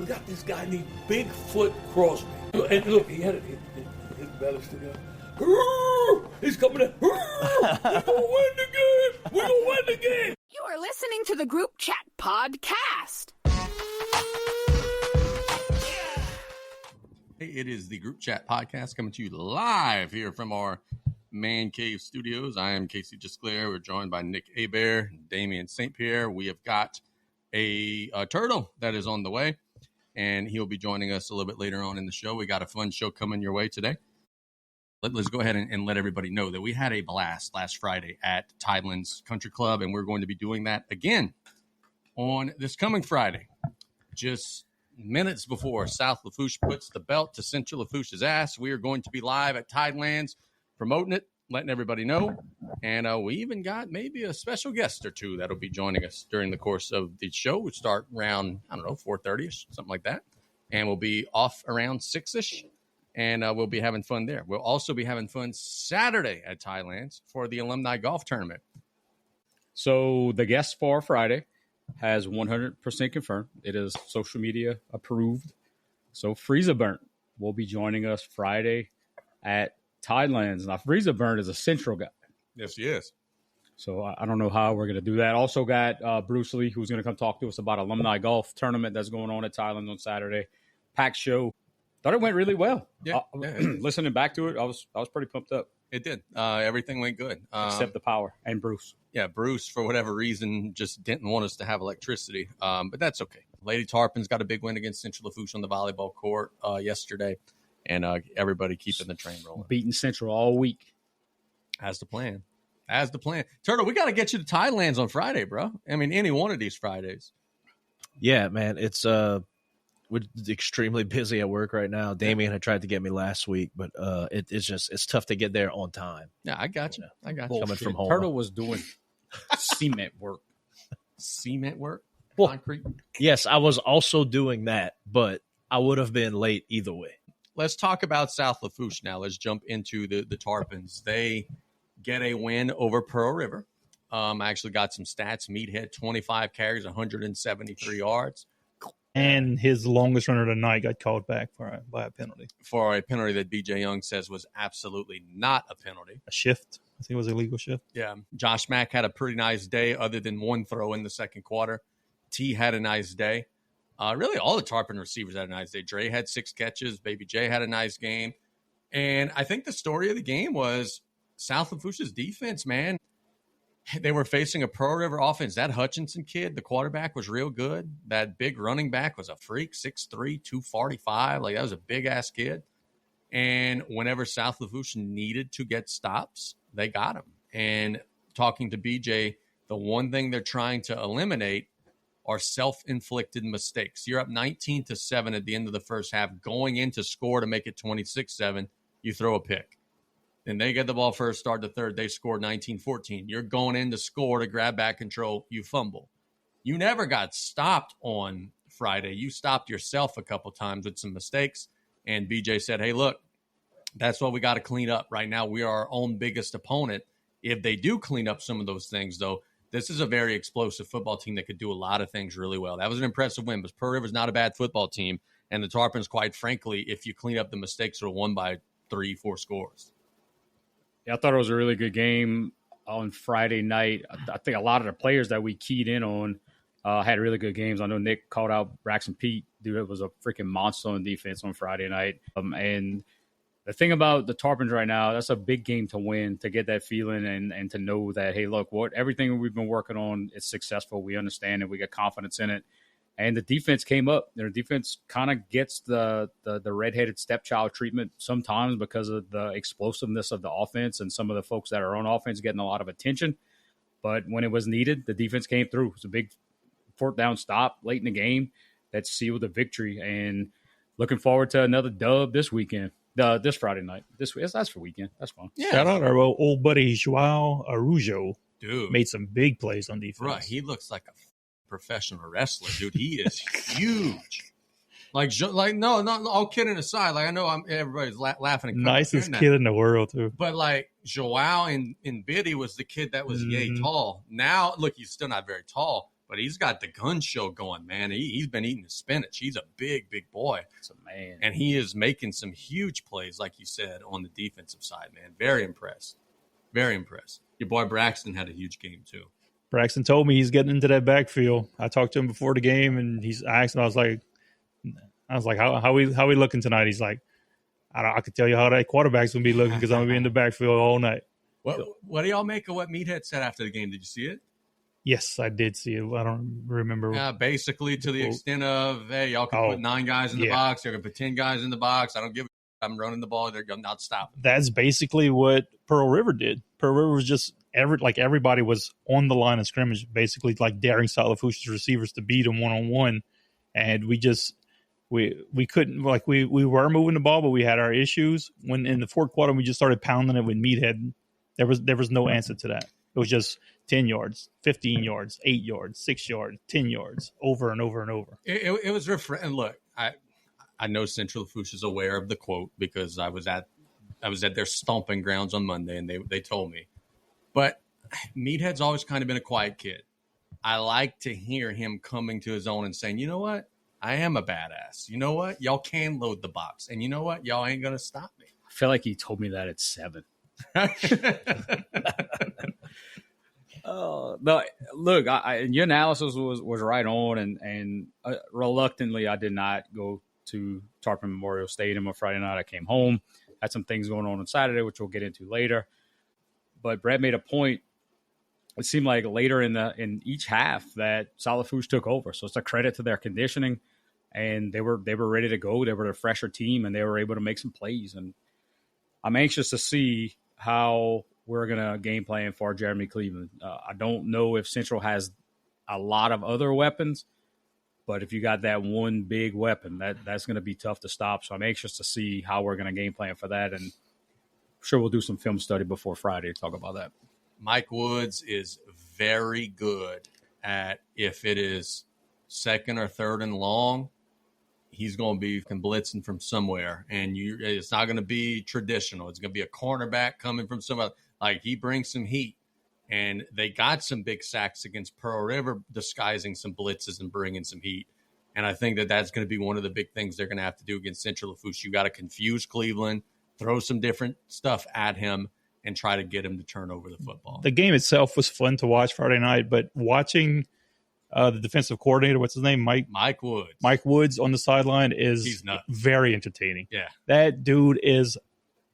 got this guy named Bigfoot Crosby. And look, he had his belly still out. He's coming in. We're going to win the game. We're going to win the game. You are listening to the Group Chat Podcast. Hey, it is the Group Chat Podcast coming to you live here from our Man Cave Studios. I am Casey Gisclair. We're joined by Nick Hebert, Damien St. Pierre. We have got a turtle that is on the way, and he'll be joining us a little bit later on in the show. We got a fun show coming your way today. Let's go ahead and let everybody know that we had a blast last Friday at Tidelands Country Club, and we're going to be doing that again on this coming Friday. Just minutes before South Lafourche puts the belt to Central Lafourche's ass, we are going to be live at Tidelands promoting it, letting everybody know. And we even got maybe a special guest or two that'll be joining us during the course of the show. We'll start around, 4:30ish, something like that. And we'll be off around 6ish. And we'll be having fun there. We'll also be having fun Saturday at Tidelands for the alumni golf tournament. So the guest for Friday has 100% confirmed. It is social media approved. So Frieza Burnt will be joining us Friday at Tidelands. Now, Frieza Burnt is a Central guy. Yes, he is. So I don't know how we're going to do that. Also got Bruce Lee, who's going to come talk to us about alumni golf tournament that's going on at Tidelands on Saturday. Packed show. Thought it went really well. Yeah. Listening back to it, I was pretty pumped up. It did. Everything went good. Except the power and Bruce. Yeah, Bruce, for whatever reason, just didn't want us to have electricity. But that's okay. Lady Tarpons got a big win against Central Lafourche on the volleyball court yesterday. And everybody keeping the train rolling. Beating Central all week. As the plan. Turtle, we got to get you to Tidelands on Friday, bro. I mean, any one of these Fridays. Yeah, man. It's we're extremely busy at work right now. Damien had tried to get me last week, but it's tough to get there on time. Yeah, I got you. Coming from home. Turtle was doing cement work. Cement work? Well, concrete? Yes, I was also doing that, but I would have been late either way. Let's talk about South Lafourche now. Let's jump into the Tarpons. They get a win over Pearl River. I actually got some stats. Meathead, 25 carries, 173 yards. And his longest runner of the night got called back by a penalty. For a penalty that BJ Young says was absolutely not a penalty. A shift. I think it was a legal shift. Yeah. Josh Mack had a pretty nice day other than one throw in the second quarter. T had a nice day. Really, all the Tarpon receivers had a nice day. Dre had 6 catches. Baby J had a nice game. And I think the story of the game was South Lafourche's defense, man. They were facing a Pearl River offense. That Hutchinson kid, the quarterback, was real good. That big running back was a freak, 6'3", 245. Like, that was a big-ass kid. And whenever South Lafourche needed to get stops, they got him. And talking to BJ, the one thing they're trying to eliminate are self-inflicted mistakes. You're up 19-7 at the end of the first half. Going in to score to make it 26-7, you throw a pick. Then they get the ball first, start the third. They scored 19-14. You're going in to score to grab back control. You fumble. You never got stopped on Friday. You stopped yourself a couple times with some mistakes. And BJ said, hey, look, that's what we got to clean up. Right now, we are our own biggest opponent. If they do clean up some of those things, though, this is a very explosive football team that could do a lot of things really well. That was an impressive win, but Pearl River's not a bad football team. And the Tarpons, quite frankly, if you clean up the mistakes, are won by 3-4 scores. Yeah, I thought it was a really good game on Friday night. I think a lot of the players that we keyed in on had really good games. I know Nick called out Braxton Pitre. Dude, it was a freaking monster on defense on Friday night. And the thing about the Tarpons right now, that's a big game to win, to get that feeling and to know that, hey, look, everything we've been working on is successful. We understand it. We got confidence in it. And the defense came up. Their defense kind of gets the redheaded stepchild treatment sometimes because of the explosiveness of the offense and some of the folks that are on offense getting a lot of attention. But when it was needed, the defense came through. It was a big 4th down stop late in the game that sealed the victory. And looking forward to another dub this weekend, this Friday night. That's for weekend. That's fun. Yeah. Shout out our old buddy Joao Arujo. Dude. Made some big plays on defense. Right. He looks like a professional wrestler, dude. He is huge. No, all kidding aside, I know everybody's laughing. And nicest kid in the world, too. But Joao in Biddy was the kid that was yay tall. Now, look, he's still not very tall, but he's got the gun show going, man. He's been eating the spinach. He's a big, big boy. That's a man. And he is making some huge plays, like you said, on the defensive side, man. Very impressed. Very impressed. Your boy Braxton had a huge game, too. Braxton told me he's getting into that backfield. I talked to him before the game, and I asked him, I was like, how we looking tonight? He's like, I could tell you how that quarterback's going to be looking because I'm going to be in the backfield all night. What do y'all make of what Meathead said after the game? Did you see it? Yes, I did see it. I don't remember. Yeah, basically to the extent of, hey, y'all can put 9 guys in the box. Y'all can put 10 guys in the box. I don't give a I'm running the ball. They're not stopping. That's basically what Pearl River did. Pearl River was just everybody was on the line of scrimmage, basically like daring South Lafourche's receivers to beat them one-on-one. And we couldn't, like we were moving the ball, but we had our issues. When in the fourth quarter, we just started pounding it with Meathead. There was no answer to that. It was just 10 yards, 15 yards, 8 yards, 6 yards, 10 yards, over and over and over. It was refreshing. Look, I know Central Lafourche is aware of the quote because I was at their stomping grounds on Monday, and they told me. But Meathead's always kind of been a quiet kid. I like to hear him coming to his own and saying, you know what? I am a badass. You know what? Y'all can load the box. And you know what? Y'all ain't going to stop me. I feel like he told me that at 7. No, look, your analysis was right on, and reluctantly, I did not go to Tarpon Memorial Stadium on Friday night. I came home, had some things going on Saturday, which we'll get into later. But Brett made a point. It seemed like later in each half that South Lafourche took over, so it's a credit to their conditioning, and they were ready to go. They were a fresher team, and they were able to make some plays. And I'm anxious to see how we're going to game plan for Jeremy Cleveland. I don't know if Central has a lot of other weapons, but if you got that one big weapon, that's going to be tough to stop. So I'm anxious to see how we're going to game plan for that. And I'm sure we'll do some film study before Friday to talk about that. Mike Woods is very good at, if it is second or third and long, he's going to be blitzing from somewhere. And it's not going to be traditional. It's going to be a cornerback coming from somewhere. Like, he brings some heat. And they got some big sacks against Pearl River, disguising some blitzes and bringing some heat. And I think that's going to be one of the big things they're going to have to do against Central Lafourche. You got to confuse Cleveland, throw some different stuff at him, and try to get him to turn over the football. The game itself was fun to watch Friday night, but watching the defensive coordinator, what's his name? Mike Woods. Mike Woods on the sideline is very entertaining. Yeah. That dude is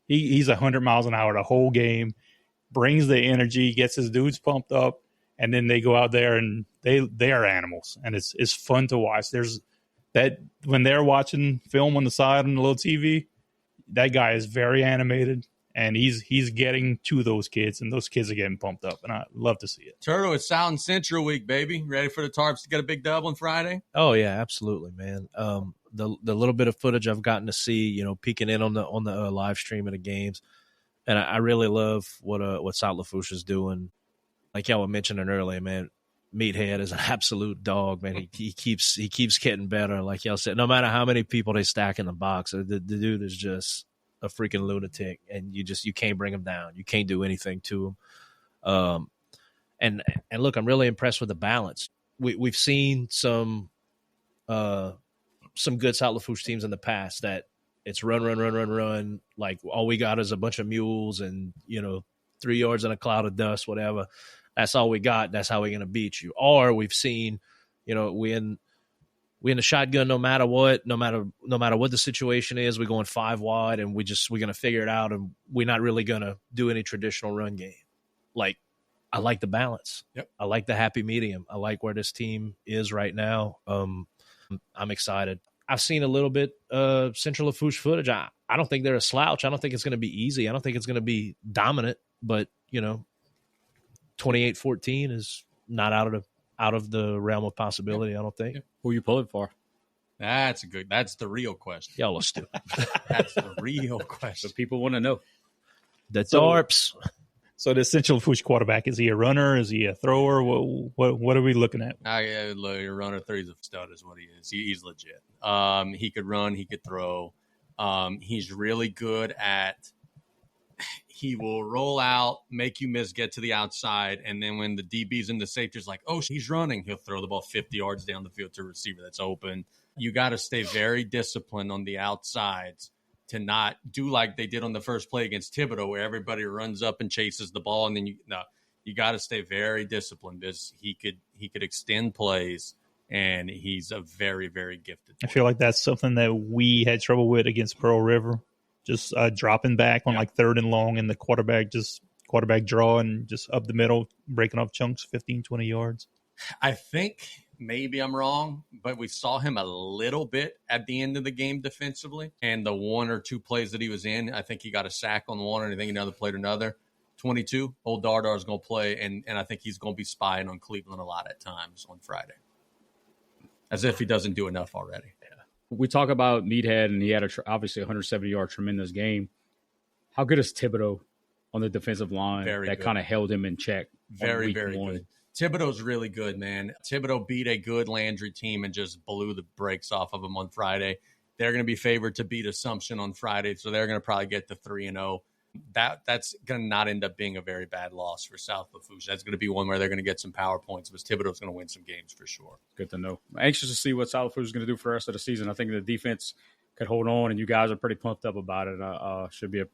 he's 100 miles an hour the whole game, brings the energy, gets his dudes pumped up, and then they go out there and they are animals, and it's fun to watch. There's that when they're watching film on the side on the little TV, that guy is very animated. And he's getting to those kids, and those kids are getting pumped up, and I love to see it. Turtle, it's South Central week, baby. Ready for the Tarps to get a big dub on Friday? Oh yeah, absolutely, man. The little bit of footage I've gotten to see, peeking in on the live stream of the games, and I really love what South Lafourche is doing. Like y'all were mentioning earlier, man. Meathead is an absolute dog, man. He keeps getting better. Like y'all said, no matter how many people they stack in the box, the dude is just a freaking lunatic, and you can't bring him down. You can't do anything to him. And look, I'm really impressed with the balance. We've seen some good South Lafourche teams in the past that it's run. Like all we got is a bunch of mules and 3 yards in a cloud of dust, whatever. That's all we got. That's how we're going to beat you. Or we've seen, we in the shotgun no matter what the situation is. We're going 5 wide, and we're going to figure it out, and we're not really going to do any traditional run game. Like, I like the balance. Yep. I like the happy medium. I like where this team is right now. I'm excited. I've seen a little bit of Central Lafourche footage. I don't think they're a slouch. I don't think it's going to be easy. I don't think it's going to be dominant, but 28-14 is not out of the realm of possibility. Yep. I don't think. Yep. Who are you pulling for? That's the real question. Y'all are stupid. That's the real question. So people want to know. The Tarps. So the Central Lafourche quarterback, is he a runner? Is he a thrower? What are we looking at? A runner, 30's a stud is what he is. He's legit. He could run. He could throw. He's really good at he will roll out, make you miss, get to the outside, and then when the DB's and the safety's like, oh, he's running, he'll throw the ball 50 yards down the field to a receiver that's open. You got to stay very disciplined on the outsides to not do like they did on the first play against Thibodeau, where everybody runs up and chases the ball, and then you got to stay very disciplined because he could extend plays, and he's a very, very gifted player. I feel like that's something that we had trouble with against Pearl River. Just dropping back on like 3rd and long, and the quarterback draw and just up the middle, breaking off chunks 15, 20 yards. I think maybe I'm wrong, but we saw him a little bit at the end of the game defensively. And the 1 or 2 plays that he was in, I think he got a sack on one, and I think another played another. 22, old Dardar is going to play, and I think he's going to be spying on Cleveland a lot at times on Friday. As if he doesn't do enough already. We talk about Meathead, and he had obviously 170-yard tremendous game. How good is Thibodeau on the defensive line that kind of held him in check? Very, very good. Thibodeau's really good, man. Thibodeau beat a good Landry team and just blew the brakes off of them on Friday. They're going to be favored to beat Assumption on Friday, so they're going to probably get to 3-0. That's going to not end up being a very bad loss for South Lafourche. That's going to be one where they're going to get some power points, but Thibodeau's going to win some games for sure. Good to know. I'm anxious to see what South Lafourche is going to do for the rest of the season. I think the defense could hold on, and you guys are pretty pumped up about it. Should be a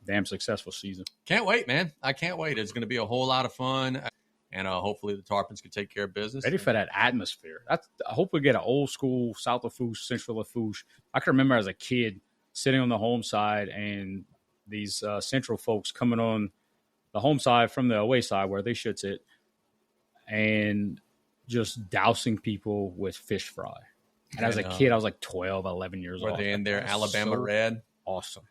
damn successful season. Can't wait, man. I can't wait. It's going to be a whole lot of fun, and hopefully the Tarpons can take care of business. Ready for that atmosphere. I hope we get an old school South Lafourche, Central Lafourche. I can remember as a kid sitting on the home side and these Central folks coming on the home side from the away side where they should sit and just dousing people with fish fry. And as a kid, I was like 12, 11 years old. Were they in their Alabama red? Awesome.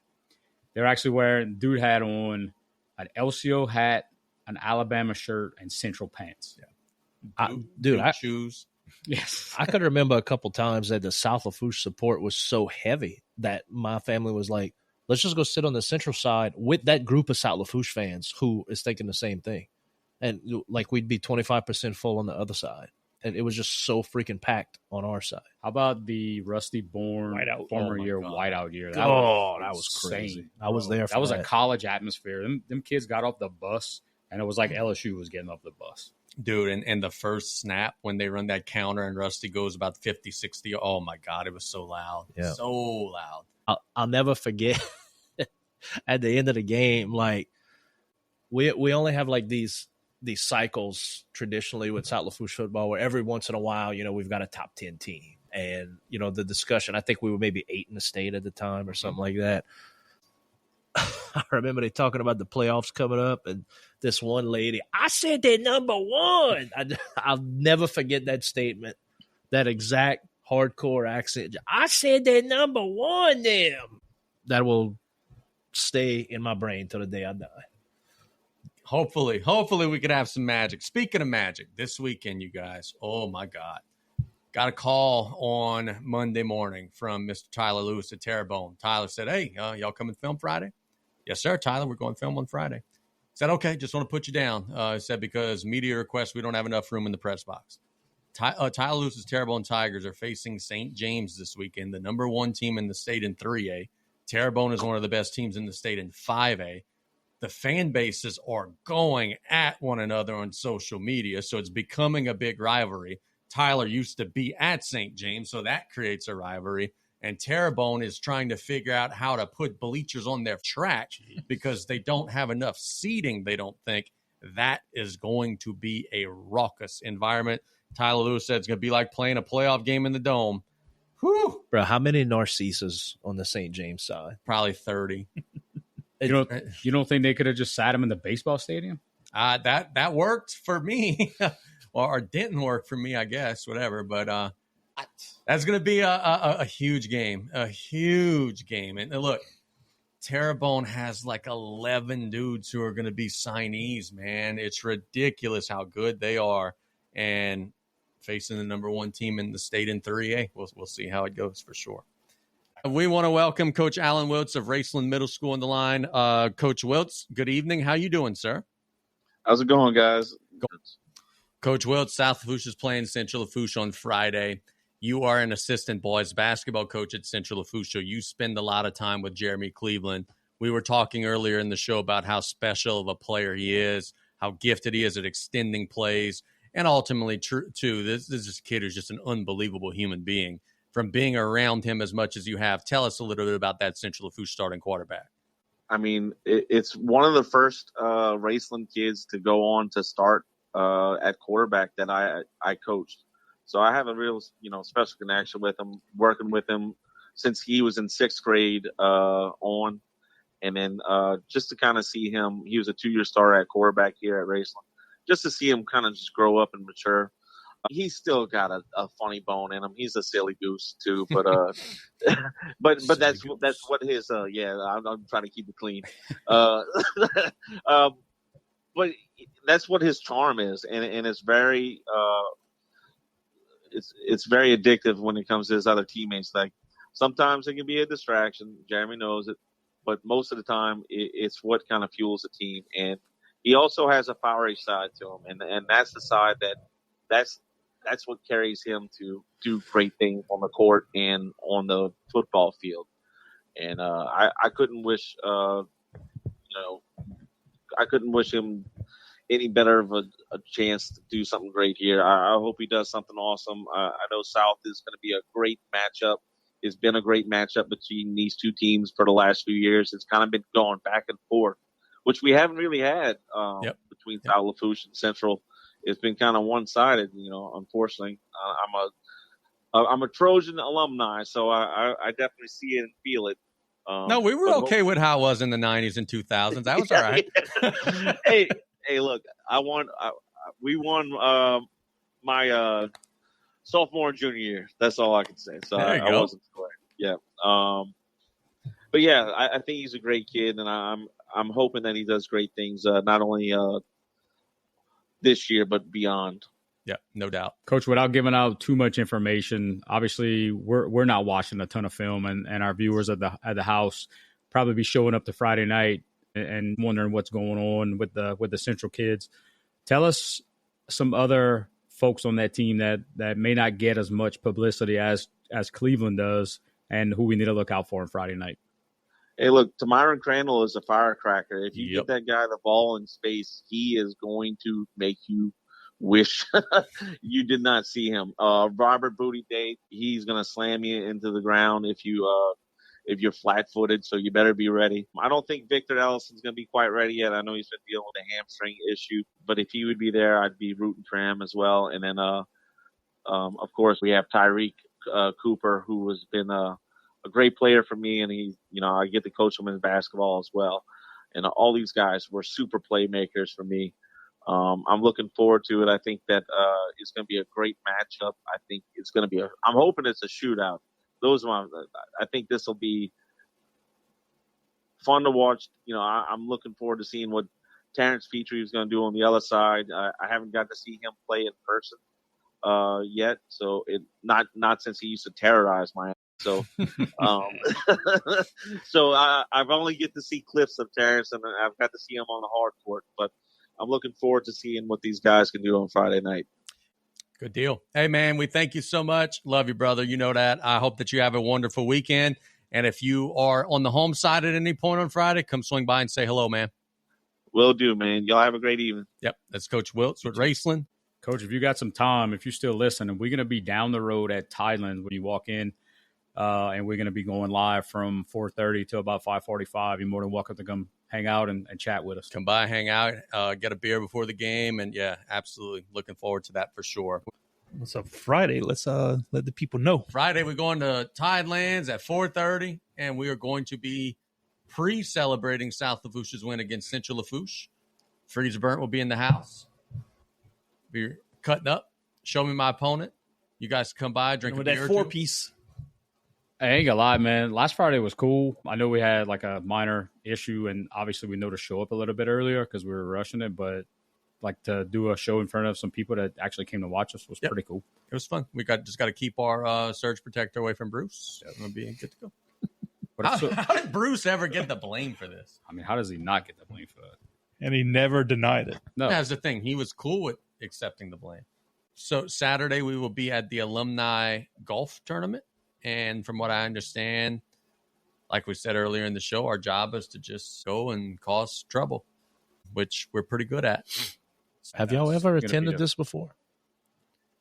They're actually wearing, dude had on an LCO hat, an Alabama shirt, and Central pants. Yeah. Shoes. Yes. I could remember a couple times that the South Lafourche support was so heavy that my family was like, let's just go sit on the Central side with that group of South Lafourche fans who is thinking the same thing. And like we'd be 25% full on the other side. And it was just so freaking packed on our side. How about the Rusty Bourne whiteout year? That was crazy. I was there for that. That was a college atmosphere. Them kids got off the bus, and it was like LSU was getting off the bus. Dude, and the first snap when they run that counter and Rusty goes about 50, 60. Oh, my God, it was so loud. Yeah. So loud. I'll never forget at the end of the game, like we only have like these cycles traditionally with South Lafourche football where every once in a while, we've got a top 10 team. And, the discussion, I think we were maybe 8 in the state at the time or something like that. I remember they talking about the playoffs coming up, and this one lady, I said they're number 1. I'll never forget that statement, that exact hardcore accent. I said they're number 1 them. That will stay in my brain till the day I die. Hopefully we could have some magic. Speaking of magic, this weekend, you guys, oh my God. Got a call on Monday morning from Mr. Tyler Lewis at Terrapon. Tyler said, hey, y'all come and film Friday? Yes, sir, Tyler, we're going to film on Friday. Said, okay, just want to put you down. He said, because media requests, we don't have enough room in the press box. Tyler Lewis's Terrebonne Tigers are facing St. James this weekend, the number 1 team in the state in 3A. Terrebonne is one of the best teams in the state in 5A. The fan bases are going at one another on social media, so it's becoming a big rivalry. Tyler used to be at St. James, so that creates a rivalry. And Terrebonne is trying to figure out how to put bleachers on their track because they don't have enough seating, they don't think. That is going to be a raucous environment. Tyler Lewis said it's going to be like playing a playoff game in the Dome. Whew. Bro, how many Narcissus on the St. James side? Probably 30. You don't think they could have just sat him in the baseball stadium? That worked for me. or didn't work for me, I guess, whatever. But that's going to be a huge game, And look, Terrebonne has like 11 dudes who are going to be signees, man. It's ridiculous how good they are. And facing the number 1 team in the state in 3A, we'll see how it goes for sure. We want to welcome Coach Alan Wiltz of Raceland Middle School on the line. Coach Wiltz, good evening. How you doing, sir? How's it going, guys? Coach Wiltz, South Lafourche is playing Central Lafourche on Friday. You are an assistant boys basketball coach at Central Lafourche, so you spend a lot of time with Jeremy Cleveland. We were talking earlier in the show about how special of a player he is, how gifted he is at extending plays, and ultimately, too, this is a kid who's just an unbelievable human being. From being around him as much as you have, tell us a little bit about that Central Lafourche starting quarterback. I mean, it's one of the first Raceland kids to go on to start at quarterback that I coached. So I have a real, special connection with him, working with him since he was in 6th grade on. And then just to kind of see him, he was a 2-year starter at quarterback here at Raceland. Just to see him kind of just grow up and mature. He's still got a funny bone in him. He's a silly goose too, but but that's what his I'm trying to keep it clean. But that's what his charm is, and it's very it's very addictive when it comes to his other teammates. Like sometimes it can be a distraction. Jeremy knows it, but most of the time it's what kind of fuels the team. And he also has a fiery side to him, and that's the side that's what carries him to do great things on the court and on the football field. And I couldn't wish I couldn't wish him any better of a chance to do something great here. I hope he does something awesome. I know South is going to be a great matchup. It's been a great matchup between these two teams for the last few years. It's kind of been going back and forth, which we haven't really had between South Lafourche and Central. It's been kind of one-sided, unfortunately. I'm a Trojan alumni, so I definitely see it and feel it. No, we were okay with how it was in the 90s and 2000s. That was all right. Hey, look, we won my sophomore and junior year. That's all I can say. So I wasn't square. Yeah. But yeah, I think he's a great kid, and I'm hoping that he does great things, not only this year but beyond. Yeah, no doubt. Coach, without giving out too much information, obviously we're not watching a ton of film, and our viewers at the house probably be showing up to Friday night and wondering what's going on with the Central kids. Tell us some other folks on that team that may not get as much publicity as Cleveland does, and who we need to look out for on Friday night. Hey, look, Tamyron Crandall is a firecracker. If you get that guy the ball in space, he is going to make you wish you did not see him. Robert Booty Day, he's going to slam you into the ground if you're flat-footed, so you better be ready. I don't think Victor Ellison's going to be quite ready yet. I know he's been dealing with a hamstring issue, but if he would be there, I'd be rooting for him as well. And then, of course, we have Tyreek Cooper, who has been a great player for me, and I get to coach him in basketball as well. And all these guys were super playmakers for me. I'm looking forward to it. I think that it's going to be a great matchup. I think it's going to be I'm hoping it's a shootout. I think this will be fun to watch. I'm looking forward to seeing what Terrance Pitre is going to do on the other side. I haven't got to see him play in person yet, so not since he used to terrorize my ass. So, so I've only get to see clips of Terrance, and I've got to see him on the hard court. But I'm looking forward to seeing what these guys can do on Friday night. Good deal. Hey, man, we thank you so much. Love you, brother. You know that. I hope that you have a wonderful weekend. And if you are on the home side at any point on Friday, come swing by and say hello, man. Will do, man. Y'all have a great evening. Yep. That's Coach Wiltz with Raceland. Coach, if you got some time, if you're still listening, we're going to be down the road at Thailand when you walk in. And we're going to be going live from 4:30 to about 5:45. You're more than welcome to come hang out and chat with us. Come by, hang out, get a beer before the game. And, yeah, absolutely looking forward to that for sure. What's up Friday? Let's let the people know. Friday, we're going to Tidelands at 4:30, and we are going to be pre-celebrating South Lafourche's win against Central Lafourche. Freeze Burnt will be in the house. Be cutting up. Show me my opponent. You guys come by, drink a beer that 4-piece. I ain't gonna lie, man. Last Friday was cool. I know we had like a minor issue, and obviously we know to show up a little bit earlier because we were rushing it. But like to do a show in front of some people that actually came to watch us was pretty cool. It was fun. We just got to keep our surge protector away from Bruce. It's gonna be good to go. But how did Bruce ever get the blame for this? I mean, how does he not get the blame for that? And he never denied it. No, that's the thing. He was cool with accepting the blame. So Saturday we will be at the alumni golf tournament. And from what I understand, like we said earlier in the show, our job is to just go and cause trouble, which we're pretty good at. So have y'all ever attended this before?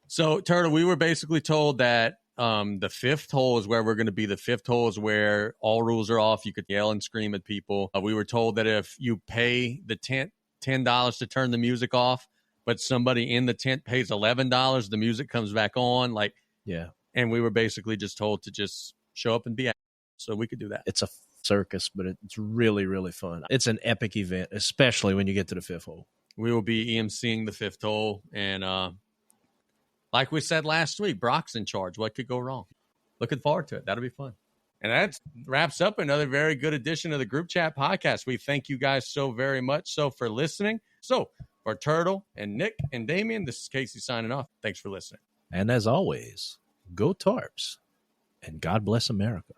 So, Turtle, we were basically told that the fifth hole is where we're going to be. The fifth hole is where all rules are off. You could yell and scream at people. We were told that if you pay the $10 to turn the music off, but somebody in the tent pays $11, the music comes back on. Like, yeah. And we were basically just told to just show up and be at it. So we could do that. It's a circus, but it's really, really fun. It's an epic event, especially when you get to the fifth hole. We will be emceeing the fifth hole. And like we said last week, Brock's in charge. What could go wrong? Looking forward to it. That'll be fun. And that wraps up another very good edition of the Group Chat Podcast. We thank you guys so very much for listening. So for Turtle and Nick and Damien, this is Casey signing off. Thanks for listening. And as always, go Tarps, and God bless America.